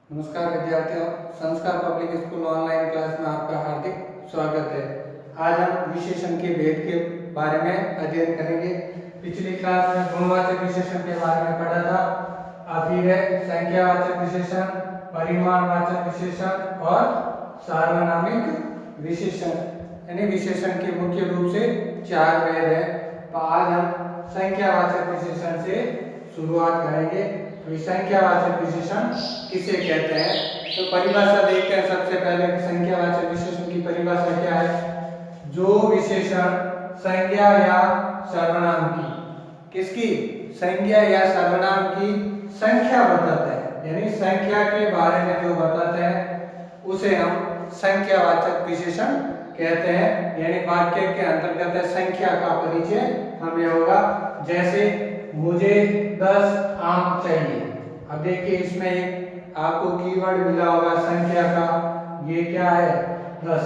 नमस्कार विद्यार्थियों, संस्कार पब्लिक स्कूल ऑनलाइन क्लास में आपका हार्दिक स्वागत है। आज हम विशेषण के भेद के बारे में अध्ययन करेंगे। पिछली क्लास में गुणवाचक विशेषण के बारे में पढ़ा था। अब फिर है संख्यावाचक विशेषण, परिमाणवाचक विशेषण और सार्वनामिक विशेषण। यानी विशेषण के मुख्य रूप से चार भेद है। तो आज हम संख्यावाचक विशेषण से शुरुआत करेंगे। संख्यावाचक विशेषण किसे कहते हैं? तो परिभाषा देखते हैं सबसे पहले। संख्यावाचक विशेषण की परिभाषा क्या है? जो विशेषण संज्ञा या सर्वनाम की, किसकी? संज्ञा या सर्वनाम की संख्या बताते हैं, यानी संख्या के बारे में जो बताते हैं उसे हम संख्यावाचक विशेषण कहते हैं। यानी वाक्य के अंतर्गत संख्या का परिचय हमें होगा। जैसे मुझे 10 आम चाहिए। अब देखिए इसमें एक आपको कीवर्ड मिला होगा संख्या का। ये क्या है? 10।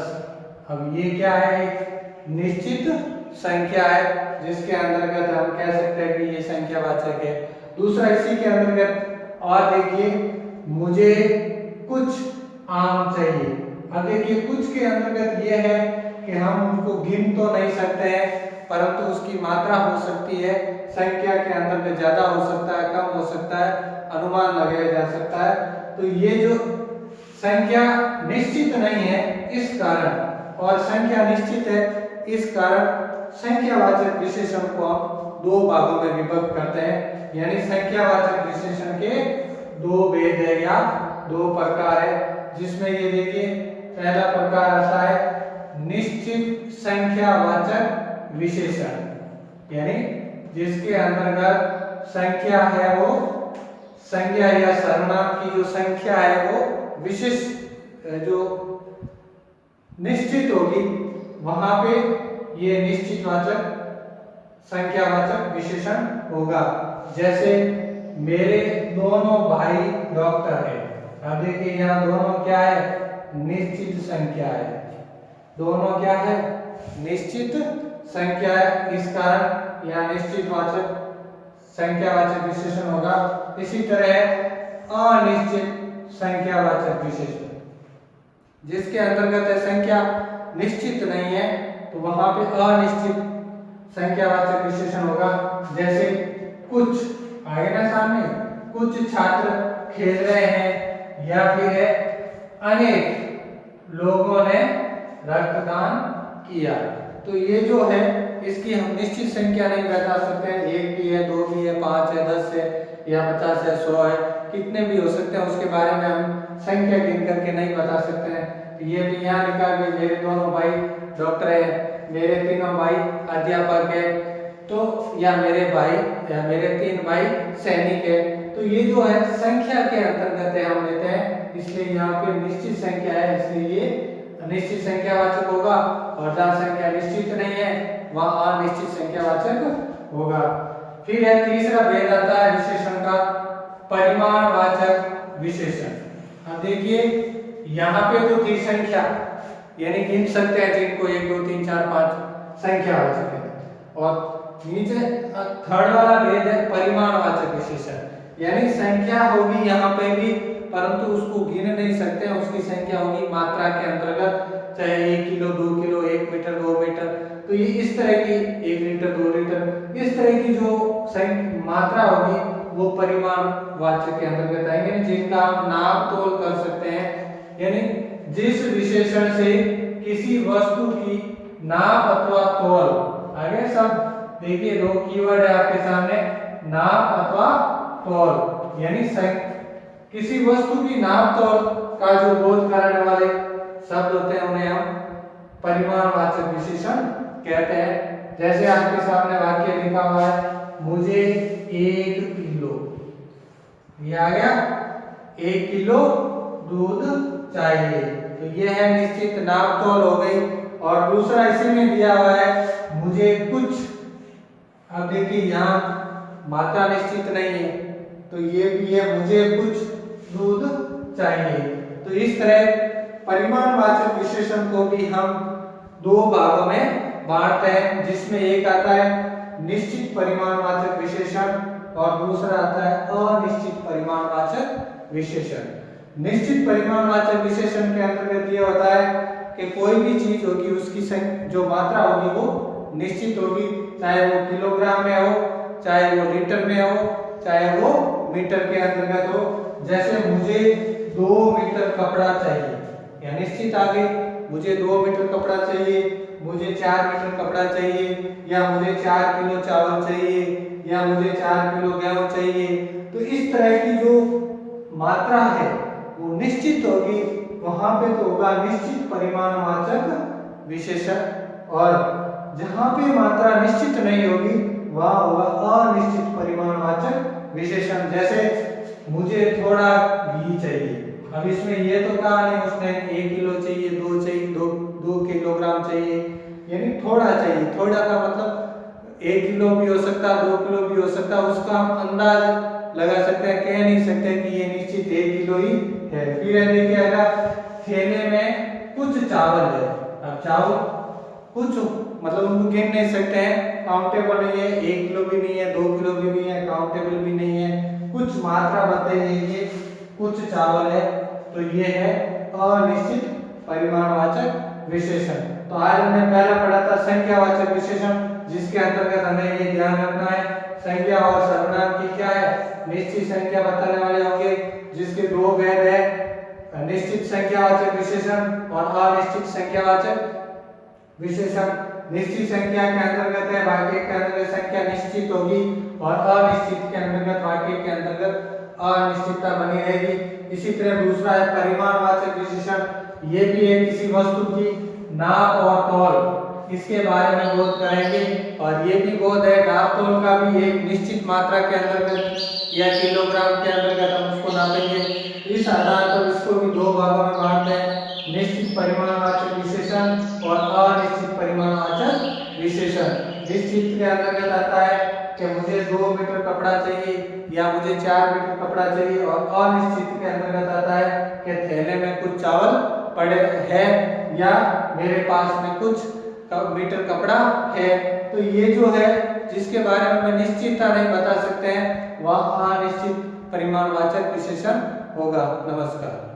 अब ये क्या है? एक निश्चित संख्या है जिसके अंतर्गत हम कह सकते हैं कि ये संख्यावाचक है। दूसरा इसी के अंतर्गत और देखिए मुझे कुछ आम चाहिए। अब देखिए कुछ के अंतर्गत ये है कि हम उनको गिन तो नहीं सकते हैं परंतु उसकी मात्रा हो सकती है। संख्या के अंतर्गत ज्यादा हो सकता है, कम हो सकता है, अनुमान लगाया जा सकता है। तो ये जो संख्या निश्चित नहीं है इस कारण, और संख्या निश्चित है इस कारण संख्यावाचक विशेषण को हम दो भागों में विभक्त करते हैं। यानी संख्यावाचक विशेषण के दो भेद है या दो प्रकार है। जिसमें ये देखिए पहला प्रकार आता है निश्चित संख्यावाचक विशेषण, यानी जिसके अंतर्गत संख्या है वो संज्ञा या सर्वनाम की जो संख्या है वो विशेष जो निश्चित होगी वहां पे ये निश्चितवाचक संख्यावाचक विशेषण होगा। जैसे मेरे दोनों भाई डॉक्टर है। अब देखिए यहाँ दोनों क्या है? निश्चित संख्या है। दोनों क्या है? निश्चित संख्या है। इस कारण यह निश्चितवाचक संख्यावाचक विशेषण होगा। इसी तरह अनिश्चित संख्यावाचक विशेषण, जिसके अंतर्गत है संख्या निश्चित नहीं है तो वहां पे अनिश्चित संख्यावाचक विशेषण होगा। जैसे कुछ आगे ना सामने, कुछ छात्र खेल रहे हैं, या फिर है अनेक लोगों ने रक्तदान किया। तो ये जो है इसकी हम निश्चित संख्या नहीं बता सकते हैं। 1 भी है, 2 भी है, 5 है, 10 है या 50 है, 100 है, कितने भी हो सकते हैं। उसके बारे में हम संख्या गिन करके नहीं बता सकते हैं। तो ये भी यहाँ लिखा कि मेरे दोनों भाई डॉक्टर है, मेरे तीनों भाई अध्यापक है, तो या मेरे भाई या मेरे 3 भाई सैनिक है। तो ये जो है संख्या के अंतर्गत है, हम लेते हैं, इसलिए यहाँ पे निश्चित संख्या है, इसलिए ये निश्चित संख्यावाचक होगा। और जहाँ संख्या निश्चित नहीं है वहाँ अनिश्चित संख्यावाचक होगा। फिर है तीसरा भेद आता है विशेषण का, परिमाणवाचक विशेषण। अब देखिए यहाँ पे तो थी संख्या, यानी गिन सकते हैं जिनको 1 2 3 4 5 संख्यावाचक है। और नीचे थर्ड वाला भेद है परिमाणवाचक विशेषण, यानी संख्या होगी यहाँ पे भी परंतु उसको गिन नहीं सकते हैं। उसकी संख्या होगी मात्रा के अंतर्गत, चाहे 1 किलो 2 किलो 1 मीटर 2 मीटर। तो ये इस तरह की 1 लीटर 2 लीटर इस तरह की जो मात्रा होगी वो परिमाणवाचक के अंतर्गत आएंगे, जिनका हम नाप तोल कर सकते हैं। यानी जिस विशेषण से किसी वस्तु की नाप अथवा तोल, आगे सब देखिए दो कीवर्ड है आपके सामने, नाप अथवा तोल, यानी किसी वस्तु की नाप तोल का जो बोध कराने वाले शब्द होते हैं उन्हें हम परिमाणवाचक विशेषण कहते हैं। जैसे आपके सामने वाक्य लिखा हुआ है मुझे 1 किलो, ये आ गया 1 किलो दूध चाहिए, तो ये है निश्चित नाप तोल हो गई। और दूसरा इसी में दिया हुआ है मुझे कुछ। अब देखिए यहाँ मात्रा निश्चित नहीं है तो ये भी है मुझे कुछ दूध चाहिए। तो इस तरह परिमाणवाचक विशेषण को भी हम दो भागों में बांटते हैं, जिसमें एक आता है निश्चित परिमाणवाचक विशेषण और दूसरा आता है अनिश्चित परिमाणवाचक विशेषण। निश्चित परिमाणवाचक विशेषण के अंतर्गत ये होता है कि कोई भी चीज होगी उसकी जो मात्रा होगी वो निश्चित होगी, चाहे वो किलोग्राम में हो, चाहे वो लीटर में हो, चाहे वो मीटर के अंतर्गत हो। जैसे मुझे 2 मीटर कपड़ा चाहिए, या निश्चित आ गई, मुझे 2 मीटर कपड़ा चाहिए, मुझे 4 मीटर कपड़ा चाहिए, या मुझे 4 किलो चावल चाहिए, या मुझे 4 किलो गेहूं चाहिए। तो इस तरह की जो मात्रा है वो निश्चित होगी, वहां पे तो होगा निश्चित परिमाणवाचक विशेषण, और जहां पे मात्रा निश्चित नहीं होगी वहां होगा अनिश्चित परिमाणवाचक विशेषण। जैसे मुझे थोड़ा घी चाहिए, अब इसमें ये तो कहा नहीं उसने 1 किलो चाहिए, 2 चाहिए, 2 किलोग्राम चाहिए, यानी थोड़ा चाहिए। थोड़ा का मतलब 1 किलो भी हो सकता है, 2 किलो भी हो सकता है, उसका हम अंदाज लगा सकते हैं, कह नहीं सकते कि ये निश्चित 1 किलो ही है। फिर देखिए अगर थैले में कुछ चावल है, अब चावल कुछ मतलब उनको गिन नहीं सकते हैं, काउंटेबल नहीं है, 1 किलो भी नहीं है, 2 किलो भी नहीं है, काउंटेबल भी नहीं है, कुछ मात्रा बताइए, ये कुछ चावल है, तो ये है अनिश्चित परिमाणवाचक विशेषण। तो आज हमने पहला पढ़ा था संख्यावाचक विशेषण, जिसके अंतर्गत हमें ये ध्यान रखना है संख्या और सर्वनाम की क्या है, निश्चित संख्या बताने वाले होंगे, जिसके 2 भेद है, निश्चित संख्यावाचक विशेषण और अनिश्चित संख्यावाचक विशेषण। निश्चित संख्या के अंतर्गत है वाक्य के अंतर्गत संख्या निश्चित होगी, और अनिश्चित के अंतर्गत वाक्य के अंतर्गत अनिश्चितता बनी रहेगी। इसी तरह दूसरा है परिमाणवाचक विशेषण, ये भी है किसी वस्तु की नाप और तौल, इसके बारे में बोध करेंगे, और ये भी बोध है नाप तौल का भी एक निश्चित मात्रा के अंतर्गत या किलोग्राम के अंतर्गत हम उसको नापेंगे। इस आधार पर इसको भी 2 भागों में बांटते हैं, निश्चित परिमाणवाचक विशेषण और अनिश्चित परिमाणवाचक विशेषण। निश्चित के अंतर्गत आता है कि मुझे 2 मीटर कपड़ा चाहिए या मुझे 4 मीटर कपड़ा चाहिए, और अनिश्चित के अंतर्गत आता है कि थैले में कुछ चावल पड़े हैं या मेरे पास में कुछ मीटर कपड़ा है। तो ये जो है जिसके बारे में मैं निश्चितता नहीं बता सकते हैं वह अनिश्चित परिमाणवाचक विशेषण होगा। नमस्कार।